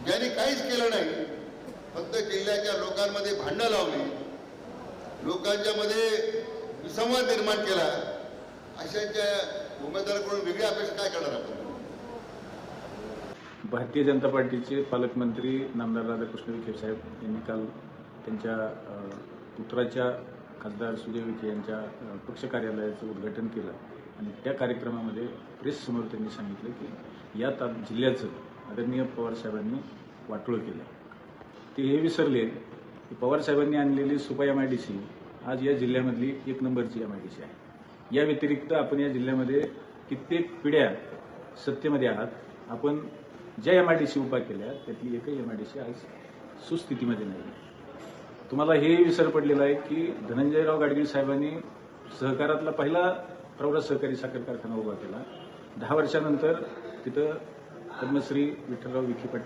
ज्यांनी काहीच केलं नाही, फक्त जिल्ह्याच्या लोकांमध्ये भांडणं लावली, लोकांच्या मध्ये विसंवाद निर्माण केला, अशांच्या उमेदवाराकडून वेगळी अपेक्षा काय करणार आपण? भारतीय जनता पार्टीचे पालकमंत्री नामदार राधाकृष्ण विखे साहेब यांनी काल त्यांच्या पुत्राच्या खासदार सुजय विखे यांच्या पक्ष कार्यालयाचं उद्घाटन केलं आणि त्या कार्यक्रमामध्ये प्रेससमोर त्यांनी सांगितलं की या जिल्ह्याचं आदरणीय पवारसाहेबांनी वाटोळं केलं. ते हे विसरले की पवारसाहेबांनी आणलेली सुपा MIDC आज या जिल्ह्यामधली 1 नंबरची MIDC आहे. या व्यतिरिक्त आपण या जिल्ह्यामध्ये कित्येक पिढ्या सत्तेमध्ये आहात. आपण ज्या MIDC उभा केल्या त्यातली एकही MIDC आज सुस्थितीमध्ये नाही. तुम्हाला हे विसर पडलेला आहे की धनंजयराव गाडगीळ साहेबांनी सहकारातला पहिला प्रौढ सहकारी साखर कारखाना उभा केला. 10 वर्षानंतर तिथं पद्मश्री विठ्ठलराव विखे पाटील